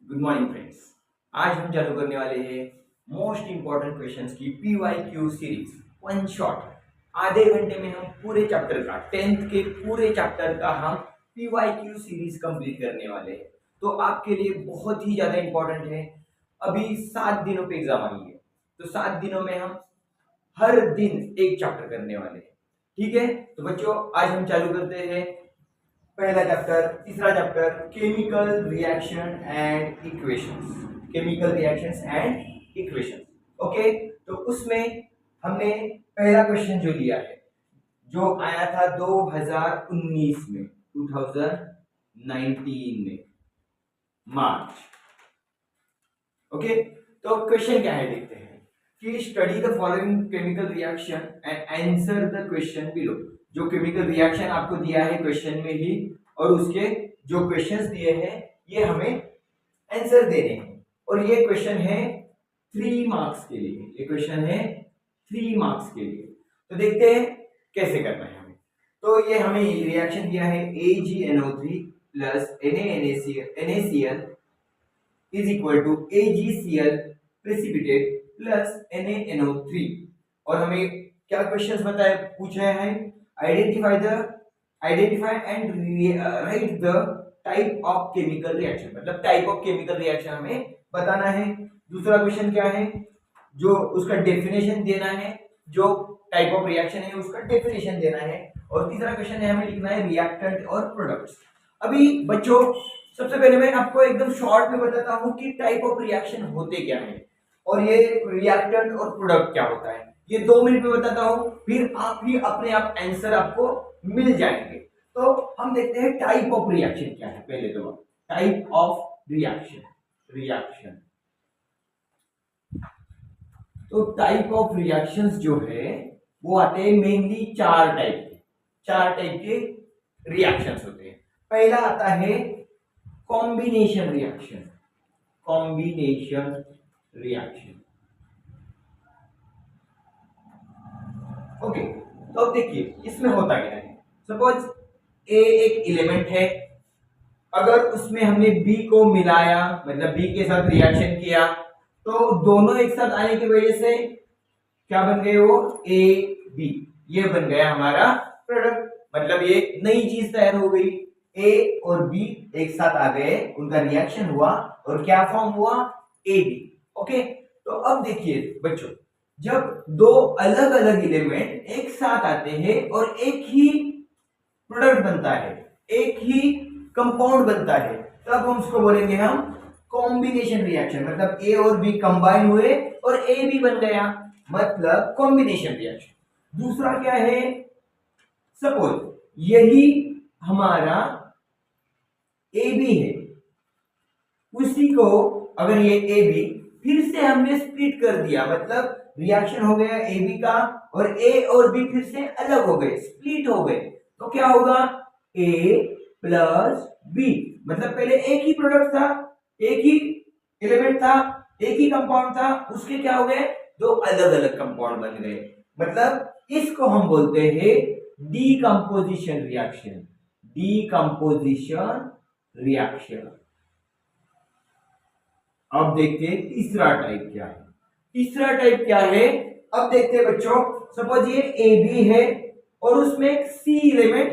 Good morning friends. आज हम चालू करने वाले हैं मोस्ट इंपॉर्टेंट क्वेश्चंस की पीवाईक्यू सीरीज वन शॉट। आधे घंटे में हम पूरे चैप्टर का 10th के पूरे चैप्टर का हम पीवाईक्यू सीरीज कंप्लीट करने वाले हैं। तो आपके लिए बहुत ही ज्यादा इंपॉर्टेंट है। अभी 7 दिनों पे एग्जाम आई है, तो 7 दिनों में हम हर दिन एक चैप्टर करने वाले हैं। ठीक है, तो बच्चों आज हम चालू करते हैं पहला चैप्टर, तीसरा chapter, chemical reaction and equations. Chemical reactions and equations. Okay, तो उसमें हमने पहला क्वेश्चन जो लिया है, जो आया था 2019 में, 2019 में मार्च। ओके, तो क्वेश्चन क्या है देखते हैं कि study the following chemical reaction and answer the question below. जो केमिकल रिएक्शन आपको दिया है क्वेश्चन में ही, और उसके जो क्वेश्चंस दिए हैं ये हमें आंसर देने हैं। और ये क्वेश्चन है 3 मार्क्स के लिए। ये क्वेश्चन है 3 मार्क्स के लिए। तो देखते हैं कैसे करना है हमें। तो ये हमें रिएक्शन दिया है AgNO3 plus NaCl is equal to AgCl precipitate plus NaNO3। और हमें क्या क्वेश्चंस बताए पूछे हैं, identify and write the type of chemical reaction, मतलब टाइप ऑफ केमिकल रिएक्शन हमें बताना है। दूसरा क्वेश्चन क्या है, जो उसका डेफिनेशन देना है, जो टाइप ऑफ रिएक्शन है उसका डेफिनेशन देना है। और तीसरा क्वेश्चन है हमें लिखना है रिएक्टेंट और प्रोडक्ट्स। अभी बच्चों सबसे पहले मैं आपको एकदम शॉर्ट में बताता हूं कि टाइप ऑफ रिएक्शन होते क्या है और ये रिएक्टेंट और प्रोडक्ट क्या होता है। ये 2 मिनट में बताता हूं, फिर आप ही अपने आप आंसर आपको मिल जाएंगे। तो हम देखते हैं टाइप ऑफ रिएक्शन क्या है। पहले तो टाइप ऑफ रिएक्शन तो टाइप ऑफ रिएक्शंस जो है वो आते हैं मेनली 4 टाइप के रिएक्शंस होते हैं। पहला आता है कॉम्बिनेशन रिएक्शन। ओके, तो अब देखिए इसमें होता क्या है। सपोज ए एक एलिमेंट है, अगर उसमें हमने बी को मिलाया, मतलब बी के साथ रिएक्शन किया, तो दोनों एक साथ आने की वजह से क्या बन गए, वो ए बी, ये बन गया हमारा प्रोडक्ट। मतलब ये नई चीज तैयार हो गई। ए और बी एक साथ आ गए, उनका रिएक्शन हुआ और क्या फॉर्म हुआ, ए बी। ओके, तो अब देखिए बच्चों, जब दो अलग अलग एलिमेंट एक साथ आते हैं और एक ही प्रोडक्ट बनता है, एक ही कंपाउंड बनता है, तब हम उसको बोलेंगे हम कॉम्बिनेशन रिएक्शन। मतलब ए और बी कंबाइन हुए और ए बी बन गया, मतलब कॉम्बिनेशन रिएक्शन। दूसरा क्या है, सपोज यही हमारा ए बी है, उसी को अगर ये ए बी फिर से हमने स्प्लिट कर दिया, मतलब रिएक्शन हो गया ए बी का, और ए और बी फिर से अलग हो गए, स्प्लिट हो गए, तो क्या होगा, ए प्लस बी। मतलब पहले एक ही प्रोडक्ट था, एक ही एलिमेंट था, एक ही कंपाउंड था, उसके क्या हो गए, 2 अलग अलग कंपाउंड बन गए। मतलब इसको हम बोलते हैं डीकंपोजिशन रिएक्शन। अब देखते हैं तीसरा टाइप क्या है। अब देखते हैं बच्चों, सपोज ये ए बी है और उसमें एक सी एलिमेंट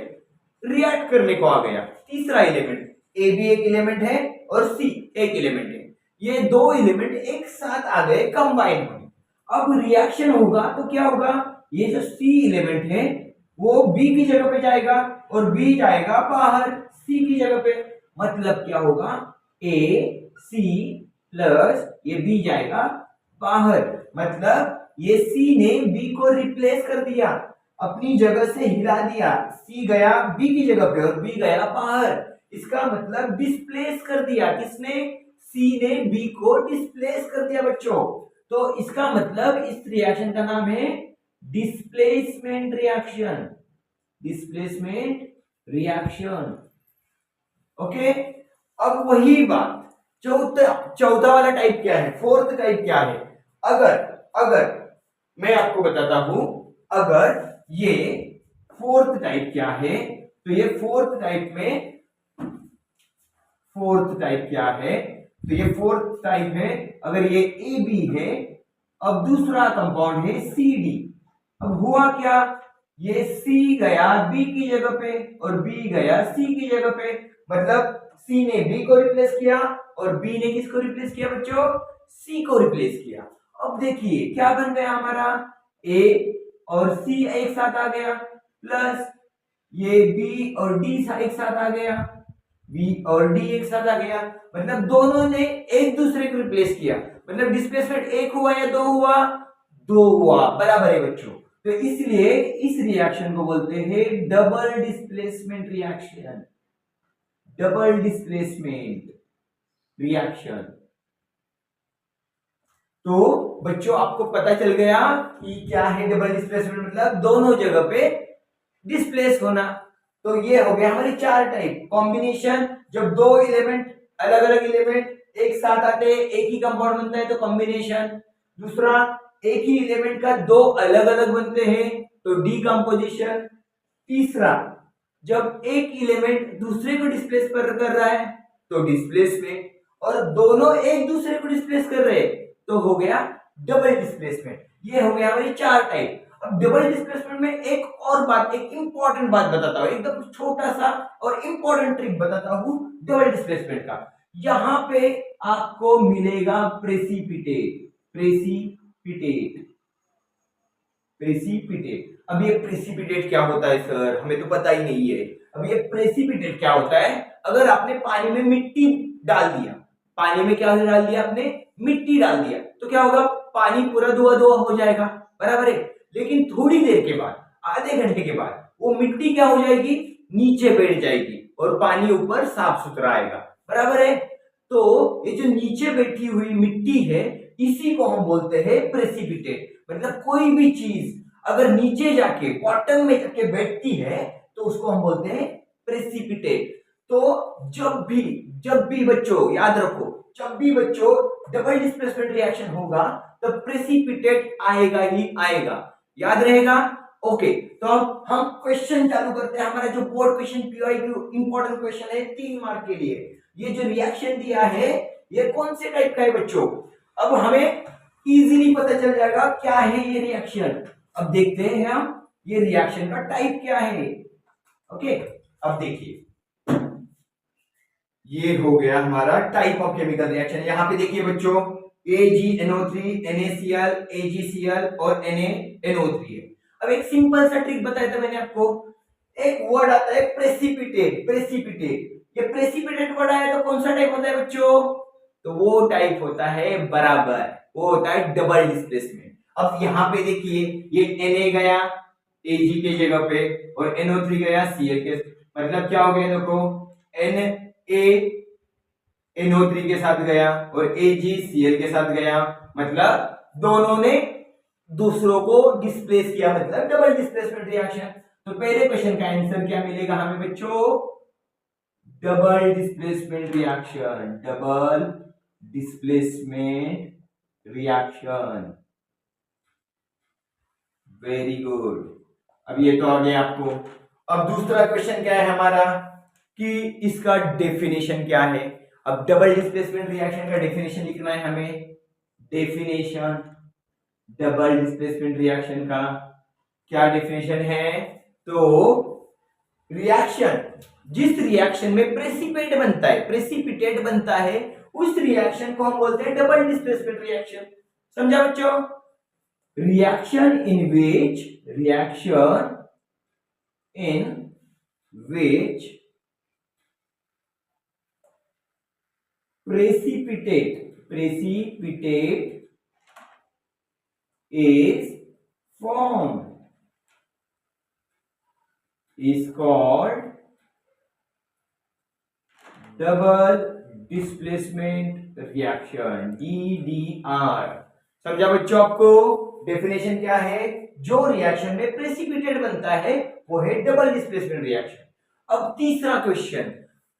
रिएक्ट करने को आ गया। तीसरा एलिमेंट, ए बी एक एलिमेंट है और सी एक एलिमेंट है, ये 2 एलिमेंट एक साथ आ गए, कंबाइन हुए। अब रिएक्शन होगा तो क्या होगा, ये जो सी एलिमेंट है वो बी की जगह पे जाएगा और बी जाएगा बाहर सी की जगह पे। मतलब क्या होगा, ए सी प्लस ये बी जाएगा बाहर। मतलब ये सी ने बी को रिप्लेस कर दिया, अपनी जगह से हिला दिया। सी गया बी की जगह पे और बी गया बाहर। इसका मतलब डिस्प्लेस कर दिया, किसने, सी ने बी को डिस्प्लेस कर दिया बच्चों। तो इसका मतलब इस रिएक्शन का नाम है डिस्प्लेसमेंट रिएक्शन। ओके, अब वही बात, चौथा वाला टाइप क्या है, फोर्थ टाइप क्या है। अगर मैं आपको बताता हूं, अगर ये फोर्थ टाइप क्या है, तो ये फोर्थ टाइप क्या है, तो ये फोर्थ टाइप है। अगर ये ए बी है, अब दूसरा कंपाउंड है सी डी। अब हुआ क्या, ये सी गया बी की जगह पे और बी गया सी की जगह पे, मतलब सी ने बी को रिप्लेस किया और बी ने किसको रिप्लेस किया बच्चों, सी को रिप्लेस किया। अब देखिए क्या बन गया हमारा, ए और सी एक साथ आ गया, प्लस ये बी और डी एक साथ आ गया, बी और डी एक साथ आ गया, मतलब दोनों ने एक दूसरे को रिप्लेस किया। मतलब डिस्प्लेसमेंट एक हुआ या दो हुआ, दो हुआ, बराबर है बच्चों। तो इसलिए इस रिएक्शन को बोलते हैं double displacement reaction, double displacement reaction. तो बच्चों आपको पता चल गया कि क्या है डबल डिस्प्लेसमेंट, मतलब दोनों जगह पे डिस्प्लेस होना। तो ये हो गया हमारी चार टाइप। कॉम्बिनेशन, जब दो एलिमेंट अलग अलग एलिमेंट एक साथ आते हैं एक ही कंपाउंड बनता है तो कॉम्बिनेशन। दूसरा, एक ही एलिमेंट का दो अलग अलग बनते हैं तो डीकंपोजिशन। तीसरा, जब एक एलिमेंट दूसरे को डिस्प्लेस कर रहा है तो डिस्प्लेसमेंट, और दोनों एक दूसरे को डिस्प्लेस कर रहे हैं तो हो गया डबल डिस्प्लेसमेंट। ये हो गया हमारी चार टाइप। अब डबल डिस्प्लेसमेंट में एक और बात, एक इंपॉर्टेंट बात बताता हूं, एकदम छोटा सा और इंपॉर्टेंट ट्रिक बताता हूं डबल डिस्प्लेसमेंट का। यहां पे आपको मिलेगा प्रेसिपिटेट, प्रेसिपिटेट, प्रेसिपिटेट। अब ये प्रेसिपिटेट क्या होता है सर, हमें तो पता ही नहीं है। अब ये प्रेसिपिटेट क्या होता है, अगर आपने पानी में मिट्टी डाल दिया, पानी में क्या डाल दिया आपने, मिट्टी डाल दिया, तो क्या होगा, पानी पूरा धुआं धुआं हो जाएगा, बराबर है। लेकिन थोड़ी देर के बाद, आधे घंटे के बाद, वो मिट्टी क्या हो जाएगी, नीचे बैठ जाएगी और पानी ऊपर साफ सुथरा आएगा, बराबर है। तो ये जो नीचे बैठी हुई मिट्टी है, इसी को हम बोलते हैं प्रेसिपिटेट। मतलब कोई भी चीज अगर नीचे जाके बॉटम में जाके बैठती है तो उसको हम बोलते हैं प्रेसिपिटेट। तो जब भी बच्चों याद रखो, जब भी बच्चों डबल डिस्प्लेसमेंट रिएक्शन होगा तो प्रेसिपिटेट आएगा ही आएगा, याद रहेगा। ओके, तो अब हम क्वेश्चन चालू करते हैं। हमारा जो board question PYQ important question है 3 मार्क के लिए। ये जो रिएक्शन दिया है ये कौन से टाइप का है बच्चों, अब हमें इजीली पता चल जाएगा क्या है ये रिएक्शन। अब देखते हैं हम ये रिएक्शन का टाइप क्या है। ओके, अब देखिए ये हो गया हमारा टाइप ऑफ केमिकल रिएक्शन। यहां पे देखिए बच्चों AgNO3, NaCl, AgCl और NaNO3 है। अब एक सिंपल सा ट्रिक बताया था मैंने आपको, एक वर्ड आता है प्रेसिपिटेट, प्रेसिपिटेट। ये प्रेसिपिटेट वर्ड आया तो कौन सा टाइप होता है बच्चों, तो वो टाइप होता है बराबर, वो होता है डबल डिस्प्लेसमेंट। अब यहाँ पे देखिए ये Na गया Ag के जगह पे और NO3 गया Cl के, मतलब क्या हो गया देखो, NO3 के साथ गया और AgCl के साथ गया, मतलब दोनों ने दूसरों को डिस्प्लेस किया, मतलब डबल डिस्प्लेसमेंट रिएक्शन। तो पहले क्वेश्चन का आंसर क्या मिलेगा हमें बच्चों, double displacement reaction, double displacement reaction. Very good, अब ये तो आ गया आपको। अब दूसरा क्वेश्चन क्या है हमारा कि इसका डेफिनेशन क्या है। अब डबल डिस्प्लेसमेंट रिएक्शन का डेफिनेशन लिखना है हमें। डेफिनेशन डबल डिस्प्लेसमेंट रिएक्शन का क्या डेफिनेशन है, तो रिएक्शन, जिस रिएक्शन में प्रेसिपिटेट बनता है, प्रेसिपिटेट बनता है, उस रिएक्शन को हम बोलते हैं डबल डिस्प्लेसमेंट रिएक्शन। समझा बच्चों, reaction in which precipitate is formed is called double displacement reaction, DDR। समझा बच्चों आपको डेफिनेशन क्या है, जो रिएक्शन में प्रेसिपिटेट बनता है वो है डबल डिस्प्लेसमेंट रिएक्शन। अब तीसरा क्वेश्चन,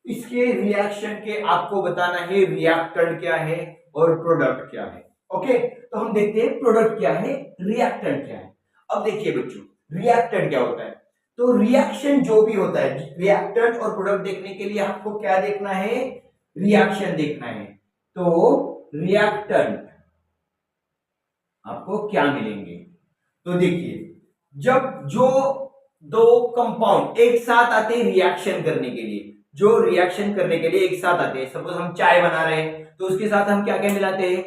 इसके रिएक्शन के आपको बताना है रिएक्टेंट क्या है और प्रोडक्ट क्या है। ओके, तो हम देखते हैं प्रोडक्ट क्या है, रिएक्टेंट क्या है। अब देखिए बच्चों, रिएक्टेंट क्या होता है, तो रिएक्शन जो भी होता है, रिएक्टेंट और प्रोडक्ट देखने के लिए आपको क्या देखना है, रिएक्शन देखना है। तो रिएक्टेंट आपको क्या मिलेंगे? तो देखिए, जब जो दो कंपाउंड एक साथ आते हैं रिएक्शन करने के लिए, जो रिएक्शन करने के लिए एक साथ आते हैं, सपोज हम चाय बना रहे हैं तो उसके साथ हम क्या क्या मिलाते हैं?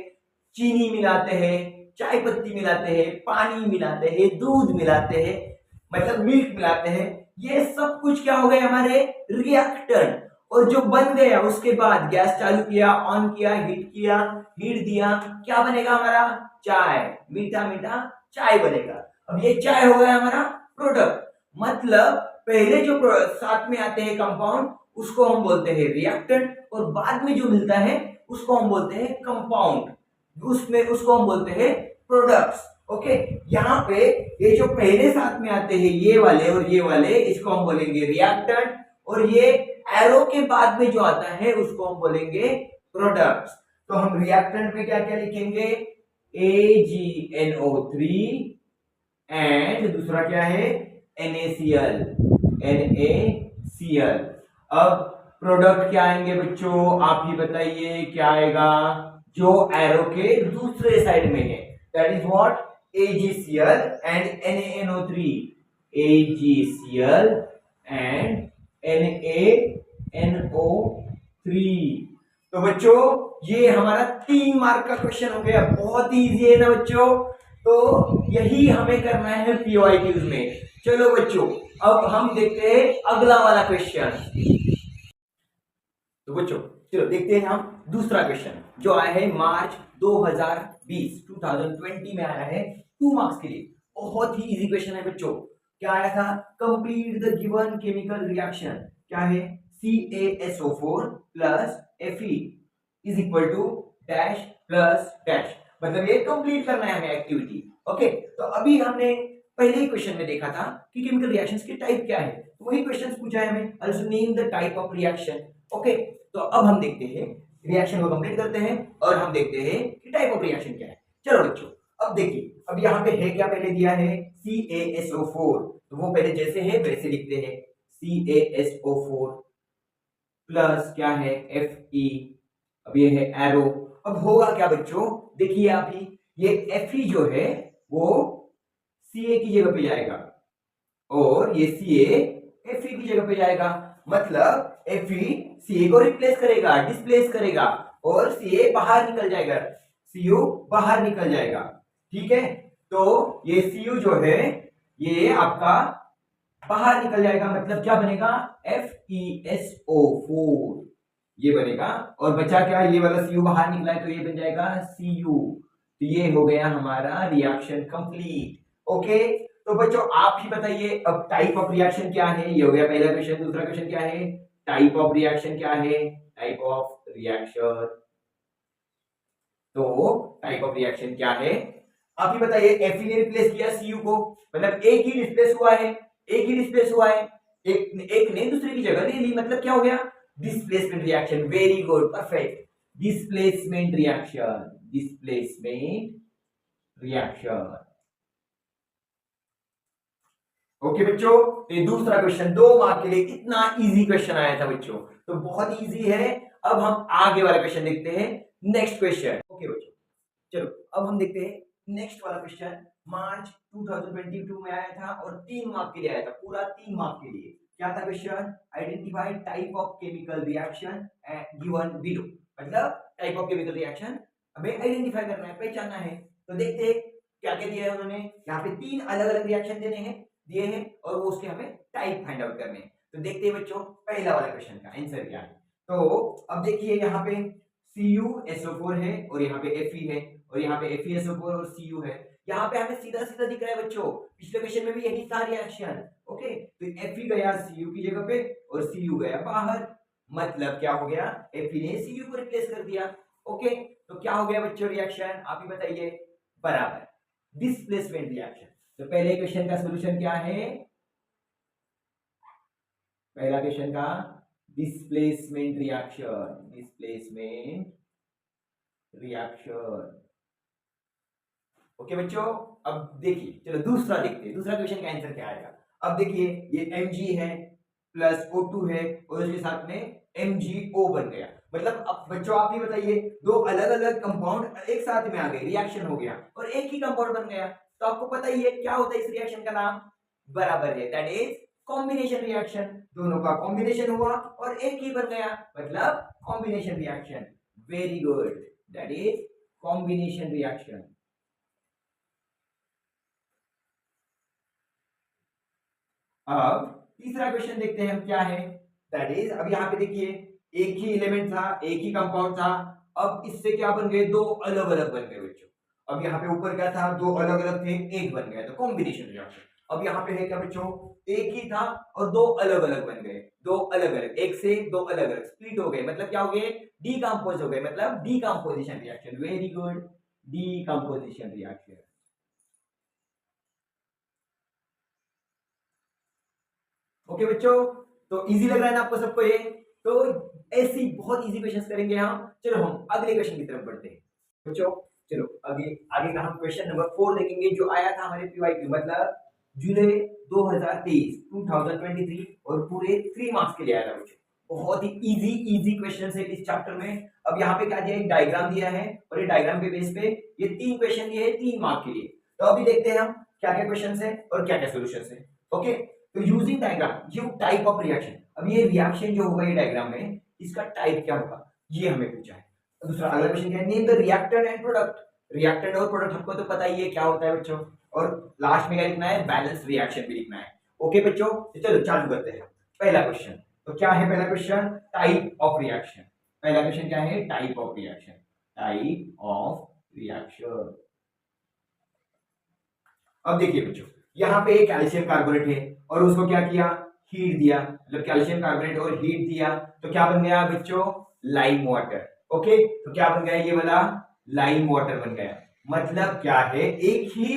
चीनी मिलाते हैं, चाय पत्ती मिलाते हैं, पानी मिलाते हैं, दूध मिलाते हैं, मतलब मिल्क मिलाते हैं। ये सब कुछ क्या हो गए हमारे? रिएक्टेंट। और जो बन गया उसके बाद गैस चालू किया, ऑन किया, हीट दिया, क्या बनेगा हमारा? चाय, मीठा मीठा चाय बनेगा। अब ये चाय हो गया हमारा प्रोडक्ट। मतलब पहले जो साथ में आते हैं कंपाउंड उसको हम बोलते हैं रिएक्टेंट, और बाद में जो मिलता है उसको हम बोलते हैं कंपाउंड, उसमें उसको हम बोलते हैं प्रोडक्ट्स। ओके, यहाँ पे ये जो पहले साथ में आते हैं ये वाले और ये वाले, इसको हम बोलेंगे रिएक्टेंट, और ये एरो के बाद में जो आता है उसको हम बोलेंगे प्रोडक्ट्स। तो हम रिएक्टेंट में क्या क्या लिखेंगे? AgNO3 एंड दूसरा क्या है? NaCl। अब प्रोडक्ट क्या आएंगे बच्चों? आप ही बताइए क्या आएगा? जो एरो के दूसरे साइड में है, that is what? AgCl and NaNO3। AgCl and NaNO3। तो बच्चों ये हमारा 3 मार्क का क्वेश्चन हो गया। बहुत ही इजी है ना बच्चों? तो यही हमें करना है PYQs में। चलो बच्चों, अब हम देखते हैं अगला वाला क्वेश्चन। तो बच्चों चलो देखते हैं हम दूसरा क्वेश्चन जो आया है मार्च 2020 में आया है 2 मार्क्स के लिए। बहुत ही इजी क्वेश्चन है बच्चों। क्या आया था? Complete the given chemical reaction. क्या है? CaSO4 plus Fe is equal to dash plus dash. मतलब ये कंप्लीट करना है हमें एक्टिविटी। ओके, तो अभी हमने पहले ही क्वेश्चन में देखा था कि केमिकल रिएक्शंस के टाइप क्या है, तो वही क्वेश्चन पूछा है हमें, also name the type of reaction. Okay, तो अब हम देखते हैं, रिएक्शन को कंप्लीट करते हैं और हम देखते हैं कि टाइप ऑफ रिएक्शन क्या है। चलो बच्चों, अब देखिए, अब यहाँ पे है क्या? पहले दिया है CaSO4, तो वो पहले जैसे है वैसे लिखते हैं, CaSO4 प्लस क्या है? Fe। अब ये है एरो। अब होगा क्या बच्चों? देखिए आप ही, ये Fe जो है वो Ca की जगह पे जाएगा और ये Ca Fe की जगह पे जाएगा। मतलब Fe Ca को रिप्लेस करेगा, डिस्प्लेस करेगा, और Ca बाहर निकल जाएगा, Cu बाहर निकल जाएगा। ठीक है, तो ये Cu जो है ये आपका बाहर निकल जाएगा। मतलब क्या बनेगा? FeSO4 ये बनेगा। और बचा क्या? ये वाला Cu बाहर निकला है तो ये बन जाएगा Cu। तो ये हो गया हमारा रिएक्शन कंप्लीट। ओके, तो बच्चों आप ही बताइए अब टाइप ऑफ रिएक्शन क्या है? ये हो गया पहला क्वेश्चन। दूसरा क्वेश्चन क्या है? टाइप ऑफ रिएक्शन क्या है? टाइप ऑफ रिएक्शन, तो टाइप ऑफ रिएक्शन क्या है आप ही बताइए। Fe ने रिप्लेस किया Cu को, मतलब एक ही रिप्लेस हुआ है, एक ही रिप्लेस हुआ है, एक ने दूसरे की जगह ले ली। मतलब क्या हो गया? Displacement reaction. Very good, perfect, displacement reaction, displacement reaction. Okay बच्चों, ये दूसरा क्वेश्चन 2 मार्क के लिए इतना इजी क्वेश्चन आया था बच्चों, तो बहुत इजी है। अब हम आगे वाला क्वेश्चन देखते हैं, नेक्स्ट क्वेश्चन। ओके बच्चों, चलो अब हम देखते हैं नेक्स्ट वाला क्वेश्चन। मार्च 2022 में आया था और 3 मार्क के लिए आया था, पूरा 3 मार्क के लिए। क्या था question? Identify type of chemical reaction given below. मतलब टाइप ऑफ केमिकल रिएक्शन हमें आइडेंटिफाई करना है, पहचानना है। तो देखते हैं क्या क्या दिया है उन्होंने। यहाँ पे 3 अलग अलग रिएक्शन दिए हैं और वो उसके हमें टाइप फाइंड आउट करने हैं। तो देखते हैं बच्चों पहला वाला क्वेश्चन का आंसर क्या है। तो अब देखिए यहाँ पे CuSO4 है और यहाँ पे Fe है, और यहाँ पे FeSO4 और Cu है। यहाँ पे हमें सीधा सीधा दिख रहा है बच्चों, पिछले क्वेश्चन में भी यही था रिएक्शन। ओके, तो Fe गया Cu की जगह पे और Cu गया बाहर। मतलब क्या हो गया? Fe ने Cu को रिप्लेस कर दिया। ओके, तो क्या हो गया बच्चों रिएक्शन? आप ही बताइए। बराबर, डिस्प्लेसमेंट रिएक्शन। तो पहले क्वेश्चन का सॉल्यूशन क्या है? पहला क्वेश्चन का displacement reaction, displacement reaction. Okay बच्चों, अब देखिए, चलो दूसरा देखते हैं, दूसरा क्वेश्चन का आंसर क्या आएगा। अब देखिए, ये Mg है प्लस O2 है और उसके साथ में MgO बन गया। मतलब अब बच्चों आप ही बताइए, दो अलग अलग कंपाउंड एक साथ में आ गए, रिएक्शन हो गया और एक ही कंपाउंड बन गया, तो आपको पता ही है क्या होता है इस रिएक्शन का नाम, बराबर है, दैट इज कॉम्बिनेशन रिएक्शन। दोनों का कॉम्बिनेशन हुआ और एक ही बन गया, मतलब combination reaction. Very good, that is combination reaction. अब तीसरा क्वेश्चन देखते हैं हम क्या है, दैट इज अब यहाँ पे देखिए एक ही एलिमेंट था, एक ही कंपाउंड था, अब इससे क्या बन गए, दो अलग अलग बन गए बच्चों। अब यहाँ पे ऊपर क्या था, दो अलग अलग थे, एक बन गया, तो कॉम्बिनेशन रिएक्शन। अब यहाँ पे है क्या बच्चों, एक ही था और दो अलग अलग बन गए, दो अलग अलग, एक से दो अलग अलग स्प्लिट हो गए, मतलब क्या हो गए, डीकंपोज हो गए, मतलब decomposition reaction. Very good, decomposition reaction. Okay बच्चों, तो इजी लग रहा है ना आपको सबको ये, तो ऐसी बहुत इजी क्वेश्चंस करेंगे हम। चलो हम अगले क्वेश्चन की तरफ बढ़ते हैं बच्चों। चलो आगे आगे का हम क्वेश्चन नंबर 4 देखेंगे, जो आया था हमारे पीवाईक्यू, मतलब जुलाई 2023 2023 और पूरे 3 मार्क्स के लिए आया था बच्चों। बहुत ही इजी इजी क्वेश्चन है इस चैप्टर में। अब यहाँ पे क्या दिया है, एक डायग्राम दिया है और ये डायग्राम के बेस पे ये 3 क्वेश्चन दिए हैं 3 मार्क के लिए। तो अभी देखते हैं हम क्या क्या क्वेश्चन है और क्या क्या सोल्यूशन है। ओके, तो using diagram give type of reaction. अब ये रिएक्शन जो होगा ये डायग्राम में, इसका टाइप क्या होगा ये हमें पूछा है। दूसरा अगला क्वेश्चन क्या है, name the reactant and product. Reactant और प्रोडक्ट हमको तो पता ही है क्या होता है बच्चों, और लास्ट में क्या लिखना है, बैलेंस रिएक्शन भी लिखना है। ओके बच्चों, तो चलो चालू करते हैं पहला क्वेश्चन। तो क्या है पहला क्वेश्चन, टाइप ऑफ रिएक्शन। पहला क्वेश्चन क्या है, type of reaction, type of reaction. अब देखिए बच्चों, यहाँ पे एक कैल्शियम कार्बोनेट है और उसको क्या किया, हीट दिया, मतलब कैल्शियम कार्बोनेट और हीट दिया, तो क्या बन गया बच्चों, लाइम वाटर। ओके, तो क्या बन गया ये वाला, लाइम वाटर बन गया। मतलब क्या है, एक ही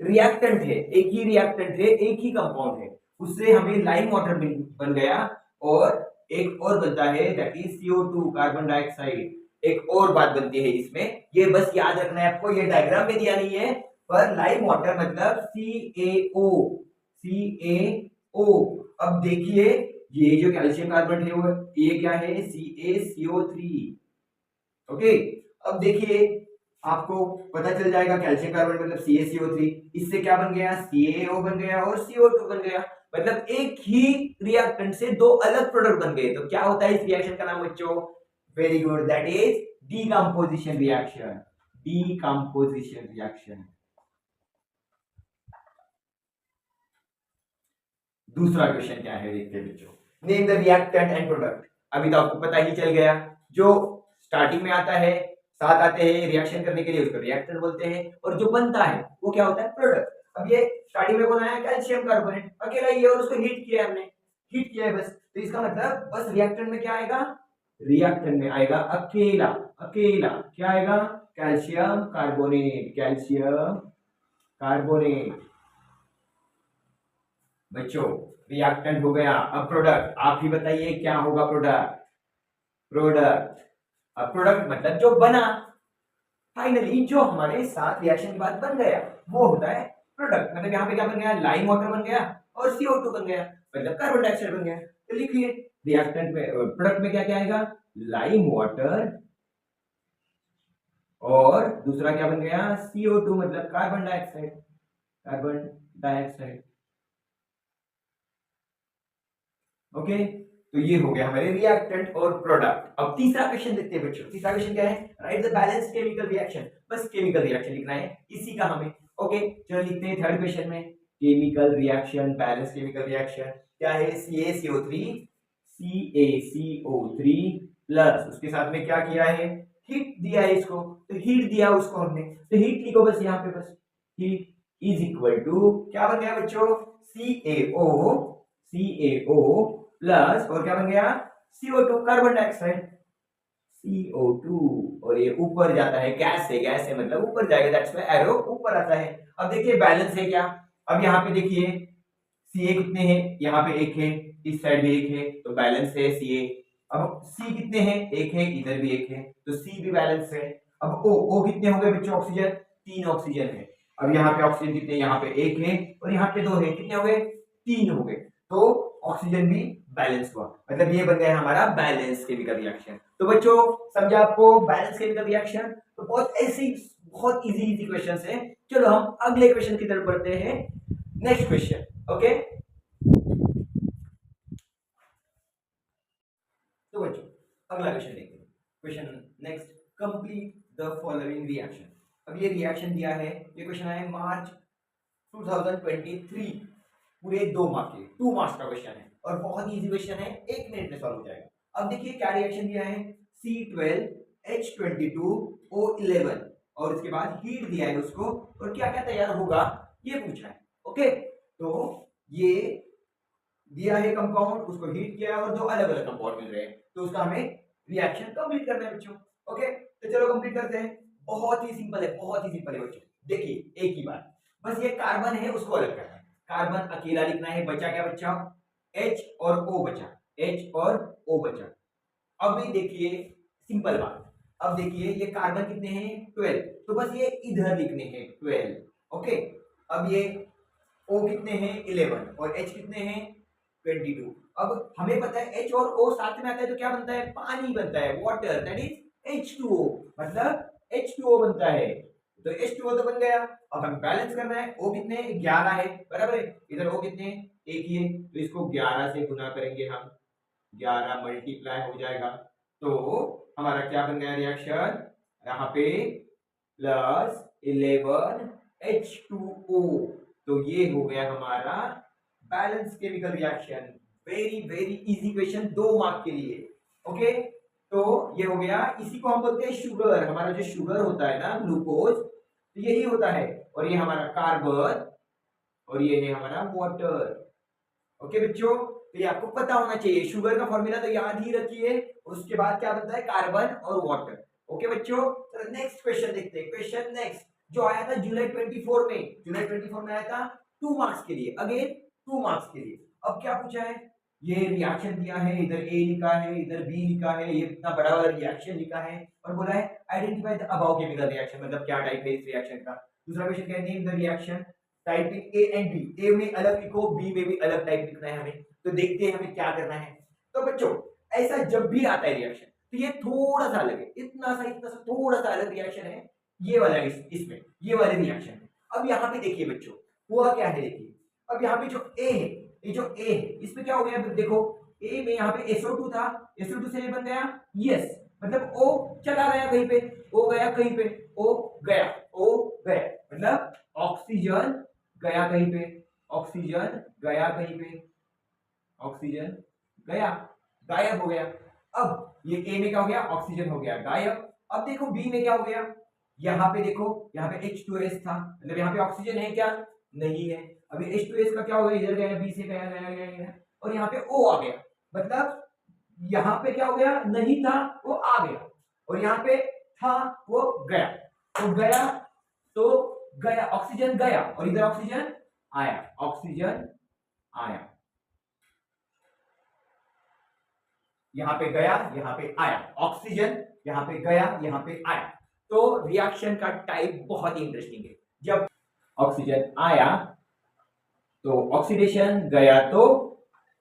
रिएक्टेंट है, एक ही रिएक्टेंट है, एक ही कंपाउंड है, उससे हमें लाइम वाटर बन गया। और एक और बनता है, that is CO2 carbon dioxide. एक और बात बनती है इसमें, ये बस याद रखना है आपको, ये डायग्राम में दिया नहीं है, पर लाइम वाटर मतलब CaO, CaO। अब देखिए ये जो कैल्शियम कार्बोनेट है वो ये क्या है, CaCO3। ओके, अब देखिए आपको पता चल जाएगा कैल्शियम कार्बोनेट मतलब CaCO3, इससे क्या बन गया, CaO बन गया और CO2 बन गया, मतलब एक ही रिएक्टेंट से दो अलग प्रोडक्ट बन गए। तो क्या होता है इस रिएक्शन का नाम बच्चों, very good, that is decomposition reaction, decomposition reaction. दूसरा क्वेश्चन क्या है देखते हैं बच्चों, name the reactant and product. अभी तो आपको पता ही चल गया, जो स्टार्टिंग में आता है, साथ आते हैं रिएक्शन करने के लिए, उसको रिएक्टेंट बोलते हैं, और जो बनता है वो क्या होता है, प्रोडक्ट। अब ये स्टार्टिंग में कौन आया, कैल्शियम कार्बोनेट, अकेला ही है और उसको हीट किया हमने, हीट किया है बस, तो इसका मतलब बस रिएक्टेंट में क्या आएगा, रिएक्टेंट में आएगा अकेला, अकेला क्या आएगा, कैल्शियम कार्बोनेट, कैल्शियम कार्बोनेट। बच्चों रिएक्टेंट हो गया, अब प्रोडक्ट, आप ही बताइए क्या होगा प्रोडक्ट, प्रोडक्ट। अब प्रोडक्ट मतलब जो बना, फाइनली जो हमारे साथ रिएक्शन के बाद बन गया वो होता है प्रोडक्ट। मतलब यहाँ पे क्या बन गया, लाइम वाटर बन गया और CO2 बन गया, मतलब कार्बन डाइऑक्साइड बन गया। तो लिखिए रिएक्टेंट में, प्रोडक्ट में क्या क्या आएगा, लाइम वाटर और दूसरा क्या बन गया, CO2 मतलब carbon dioxide, carbon dioxide. Okay, तो ये हो गया हमारे रिएक्टेंट और प्रोडक्ट। अब तीसरा क्वेश्चन देखते हैं बच्चों, तीसरा क्वेश्चन क्या है, right the balance chemical reaction. बस केमिकल रिएक्शन लिखना है इसी का हमें। ओके, चलो लिखते हैं थर्ड क्वेश्चन में, chemical reaction, balance chemical reaction क्या है, CaCO3, CaCO3 प्लस उसके साथ में क्या किया है, हीट दिया है इसको, तो हीट दिया उसको हमने, तो हीट लिखो बस यहाँ पे, बस हीट इज इक्वल टू क्या बन गया बच्चों, CaO प्लस और क्या बन गया, CO2 कार्बन डाइऑक्साइड, CO2, और ये ऊपर जाता है, गैस है, गैस है मतलब ऊपर जाएगा, दैट्स व्हाई एरो ऊपर आता है। अब देखिए बैलेंस है क्या, अब यहाँ पे देखिए Ca कितने हैं, यहाँ पे एक है, इस साइड भी एक है, तो बैलेंस है Ca। अब C कितने हैं, एक है, इधर भी एक है, तो C भी बैलेंस है। अब O कितने हो गए बच्चों, ऑक्सीजन 3 ऑक्सीजन है। अब यहाँ पे ऑक्सीजन कितने, यहाँ पे एक है और यहाँ पे 2 है, कितने हो गए, 3 हो गए, तो ऑक्सीजन भी बैलेंस हुआ, मतलब ये बन गया हमारा बैलेंस केमिकल रिएक्शन। तो बच्चों समझा आपको बैलेंस केमिकल रिएक्शन। तो बहुत ऐसी बहुत इजी क्वेश्चन है। चलो हम अगले क्वेश्चन की तरफ बढ़ते हैं। Next question, okay. तो बच्चों अगला क्वेश्चन देखते हैं। Question next, complete the following reaction. अब ये रिएक्शन दिया है, ये क्वेश्चन आया मार्च 2023, पूरे 2 मार्क्स के 2 मार्क्स का क्वेश्चन है और बहुत ही इजी क्वेश्चन है, 1 मिनट में सॉल्व हो जाएगा। अब देखिए क्या रिएक्शन दिया है, C12H22O11 और उसके बाद हीट दिया है उसको, और क्या क्या तैयार होगा ये पूछा है। ओके, तो ये दिया है कंपाउंड, उसको हीट किया है और 2 अलग अलग कंपाउंड मिल रहे हैं, तो उसका हमें रिएक्शन कंप्लीट करना है बच्चों। ओके, तो चलो कंप्लीट करते हैं। बहुत ही सिंपल है, बहुत ही सिंपल है बच्चों। देखिए एक ही बात, बस ये कार्बन है उसको अलग करना है। कार्बन अकेला लिखना है, बचा क्या बच्चा, H और O बचा, H और O बचा। अब देखिए सिंपल बात, अब देखिए ये कार्बन कितने हैं 12, तो बस ये इधर लिखने हैं 12। ओके, अब ये O कितने हैं 11 और H कितने हैं 22। अब हमें पता है H और O साथ में आता है तो क्या बनता है, पानी बनता है, वाटर, दैट इज H2O, मतलब H2O बनता है। तो H2O तो बन गया। अब हम बैलेंस करना है, O कितने 11 है, बराबर है, इधर O कितने एक ही है, तो इसको 11 से गुना करेंगे हम, 11 मल्टीप्लाई हो जाएगा, तो हमारा क्या बन गया रिएक्शन, यहाँ पे प्लस 11 H2O, तो ये हो गया हमारा balance chemical reaction. Very very easy question 2 mark के लिए। ओके, तो ये हो गया, इसी को हम बोलते हैं शुगर। हमारा जो शुगर होता है ना ग्लूकोज, तो यही होता है, और ये हमारा कार्बन और ये है हमारा वाटर। ओके बच्चों, तो ये आपको पता होना चाहिए, शुगर का फॉर्मूला तो याद ही रखिए, उसके बाद क्या बनता है कार्बन और वाटर। ओके बच्चों, तो नेक्स्ट क्वेश्चन देखते हैं। क्वेश्चन नेक्स्ट जो आया था जुलाई 24 में, जुलाई 24 में आया था 2 मार्क्स के लिए, अगेन 2 मार्क्स के लिए। अब क्या पूछा है, ये रिएक्शन दिया है, इधर ए लिखा है, इधर बी लिखा है, ये इतना बड़ा वाला रिएक्शन लिखा है, और बोला है identify the above chemical reaction, मतलब क्या टाइप है इस रिएक्शन का। दूसरा क्वेश्चन क्या है, name the reaction type in A and B, A में अलग लिखो, बी में भी अलग टाइप लिखना है हमें। तो देखते हैं हमें क्या करना है। तो बच्चों ऐसा जब भी आता है रिएक्शन, तो ये थोड़ा सा अलग है, इतना सा थोड़ा सा अलग रिएक्शन है, ये वाला इसमें ये वाले रिएक्शन है। अब यहाँ पे देखिए बच्चों हुआ क्या है, देखिए अब यहाँ पे जो ए है, ये जो ए है इसमें क्या हो गया, देखो ए में यहाँ पे SO2 था, SO2 से ये बन गया यस, मतलब O चला गया कहीं पे, O गया कहीं पे, O गया, O गया, मतलब ऑक्सीजन गया कहीं पे, ऑक्सीजन गया कहीं पे, ऑक्सीजन गया, गायब हो गया। अब ये ए में क्या हो गया, ऑक्सीजन हो गया गायब। अब देखो बी में क्या हो गया, यहाँ पे देखो, यहाँ पे H2S था, मतलब यहाँ पे ऑक्सीजन है क्या, नहीं है। अभी H2S का क्या हो गया, इधर गया, बी से गया गया गया गया, और यहाँ पे O आ गया, मतलब यहाँ पे क्या हो गया, नहीं था वो आ गया, और यहाँ पे था वो गया, तो गया तो गया, ऑक्सीजन गया और इधर ऑक्सीजन आया, ऑक्सीजन आया, यहां पे गया यहां पे आया, ऑक्सीजन यहां पे गया यहां पे आया। तो रिएक्शन का टाइप बहुत ही इंटरेस्टिंग है, जब ऑक्सीजन आया तो ऑक्सीडेशन, गया तो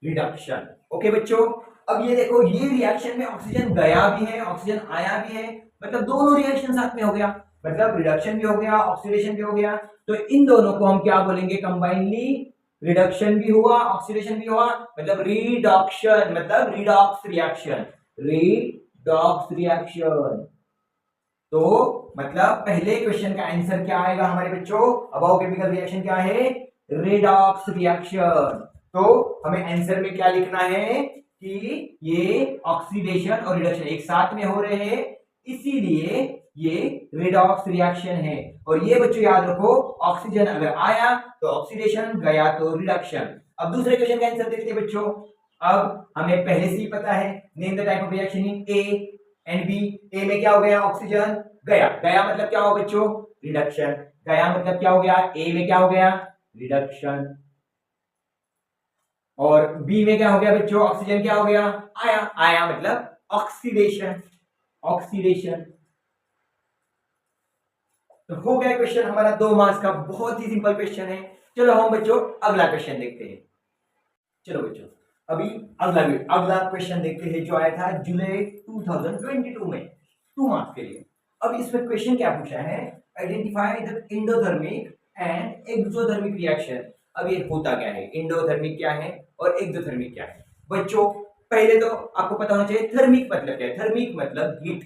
रिडक्शन। ओके बच्चों, अब ये देखो ये रिएक्शन में ऑक्सीजन गया भी है ऑक्सीजन आया भी है, मतलब दोनों रिएक्शन साथ में हो गया, मतलब रिडक्शन भी हो गया ऑक्सीडेशन भी हो गया। तो इन दोनों को हम क्या बोलेंगे कंबाइनली, रिडक्शन भी हुआ ऑक्सीडेशन भी हुआ, मतलब रिडक्शन, मतलब रिडॉक्स रिएक्शन, रिडॉक्स रिएक्शन। तो मतलब पहले क्वेश्चन का आंसर क्या आएगा हमारे बच्चों, अबव केमिकल रिएक्शन क्या है, रिडॉक्स रिएक्शन। तो हमें आंसर में क्या लिखना है कि ये ऑक्सीडेशन और रिडक्शन एक साथ में हो रहे हैं, इसीलिए ये रिडॉक्स रिएक्शन है। और ये बच्चों याद रखो, ऑक्सीजन अगर आया तो ऑक्सीडेशन, गया तो रिडक्शन। अब दूसरे क्वेश्चन का आंसर देखते हैं बच्चों। अब हमें पहले से ही पता है, name the type of reaction in A and B. A में क्या हो गया, ऑक्सीजन गया, गया मतलब क्या हो बच्चों, रिडक्शन, गया मतलब क्या हो गया, ए में क्या हो गया, रिडक्शन। और बी में क्या हो गया बच्चों, ऑक्सीजन क्या हो गया, आया, आया मतलब ऑक्सीडेशन, ऑक्सीडेशन। तो हो गया क्वेश्चन हमारा 2 मार्क्स का, बहुत ही सिंपल क्वेश्चन है। चलो हम बच्चों अगला क्वेश्चन देखते हैं। चलो बच्चों अभी अगला क्वेश्चन देखते हैं जो आया था जुलाई 2022 में 2 मार्क्स के लिए। अब इसमें क्वेश्चन क्या पूछा है, identify the endothermic and exothermic reaction. अब ये होता क्या है, एंडोथर्मिक क्या है और एक्सोथर्मिक क्या है। बच्चों पहले तो आपको पता होना चाहिए थर्मिक मतलब क्या है। थर्मिक मतलब हीट,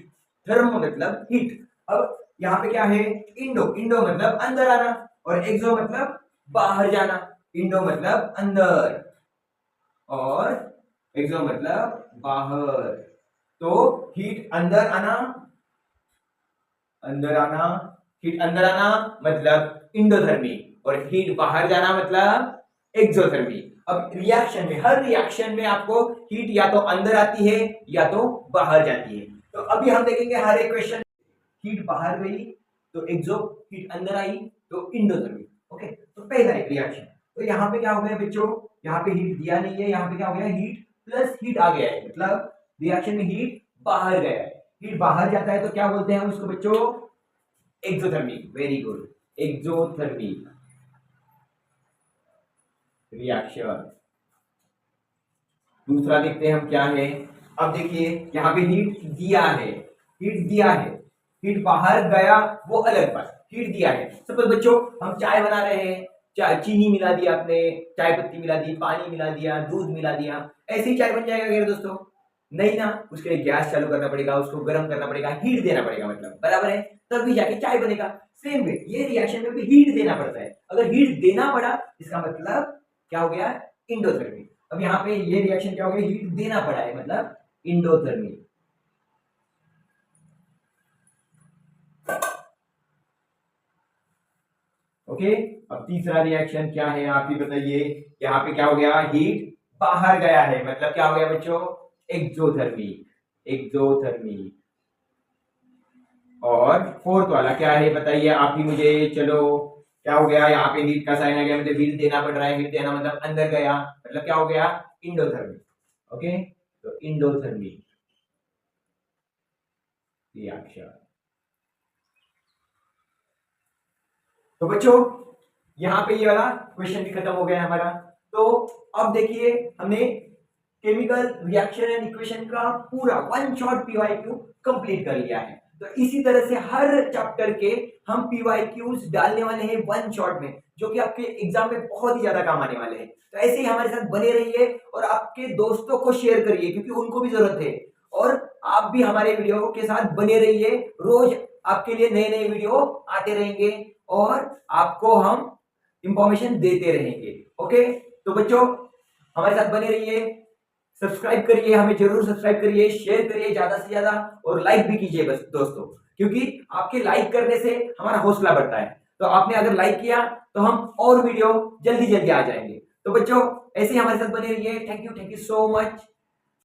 थर्मो मतलब हीट। अब यहाँ पे क्या है, इंडो, इंडो मतलब अंदर आना और एक्सो मतलब बाहर जाना। इंडो मतलब अंदर और एक्सो मतलब बाहर। तो हीट अंदर आना, अंदर आना, हीट अंदर आना मतलब इंडोथर्मिक और हीट बाहर जाना मतलब एक्सोथर्मिक। अब रिएक्शन में, हर रिएक्शन में आपको हीट या तो अंदर आती है या तो बाहर जाती है। तो अभी हम देखेंगे हर एक क्वेश्चन, हीट बाहर गई तो एक्सो, हीट अंदर आई तो इंडोथर्मिक। ओके, तो पहला एक रिएक्शन, तो यहाँ पे क्या हो गया बच्चों, यहाँ पे हीट दिया नहीं है, यहाँ पे क्या हो गया, हीट प्लस हीट आ गया है, मतलब रिएक्शन में हीट बाहर गया है। हीट बाहर जाता है तो क्या बोलते हैं हम उसको बच्चों, exothermic. Very good, exothermic reaction. दूसरा देखते हैं हम क्या है। अब देखिए यहाँ पे हीट दिया है, हीट दिया है, हीट बाहर गया वो अलग बात, हीट दिया है। सपोज बच्चों हम चाय बना रहे हैं, चाय चीनी मिला दिया आपने, चाय पत्ती मिला दी, पानी मिला दिया, दूध मिला दिया, ऐसे ही चाय बन जाएगा क्या दोस्तों? नहीं ना, उसके लिए गैस चालू करना पड़ेगा, उसको गर्म करना पड़ेगा, हीट देना पड़ेगा, मतलब बराबर है, तभी जाके चाय बनेगा। सेम वे ये रिएक्शन में भी हीट देना पड़ता है। अगर हीट देना पड़ा इसका मतलब क्या हो गया, इंडोथर्मिक। अब यहाँ पे ये रिएक्शन क्या हो गया, हीट देना पड़ा है मतलब इंडोथर्मिक। ओके, अब तीसरा रिएक्शन क्या है आप ही बताइए। यहाँ पे क्या हो गया, हीट बाहर गया है मतलब क्या हो गया बच्चों, एक्सोथर्मिक, एक्सोथर्मिक। और फोर्थ वाला क्या है बताइए आप ही मुझे, चलो क्या हो गया, यहाँ पे हीट का साइन आ गया मतलब हीट देना पड़ रहा है, हीट देना मतलब अंदर गया, मतलब क्या हो गया, इंडोथर्मिक। ओके, तो इंडोथर्मिक रिएक्शन। तो बच्चों यहाँ पे ये वाला क्वेश्चन भी खत्म हो गया हमारा। तो अब देखिए हमने केमिकल रिएक्शन एंड इक्वेशन का पूरा वन शॉट पीवाईक्यू कंप्लीट कर लिया है। तो इसी तरह से हर चैप्टर के हम पीवाईक्यूज डालने वाले हैं वन शॉट में, जो कि आपके एग्जाम में बहुत ही ज्यादा काम आने वाले हैं। तो ऐसे ही हमारे साथ बने रहिए और आपके दोस्तों को शेयर करिए क्योंकि उनको भी जरूरत है। और आप भी हमारे वीडियो के साथ बने रहिए, रोज आपके लिए नए नए वीडियो आते रहेंगे और आपको हम इंफॉर्मेशन देते रहेंगे। ओके, तो बच्चों हमारे साथ बने रहिए, सब्सक्राइब करिए, हमें जरूर सब्सक्राइब करिए, शेयर करिए ज्यादा से ज्यादा और लाइक भी कीजिए बस दोस्तों, क्योंकि आपके लाइक करने से हमारा हौसला बढ़ता है। तो आपने अगर लाइक किया तो हम और वीडियो जल्दी जल्दी आ जाएंगे। तो बच्चों ऐसे ही हमारे साथ बने रहिए। Thank you so much.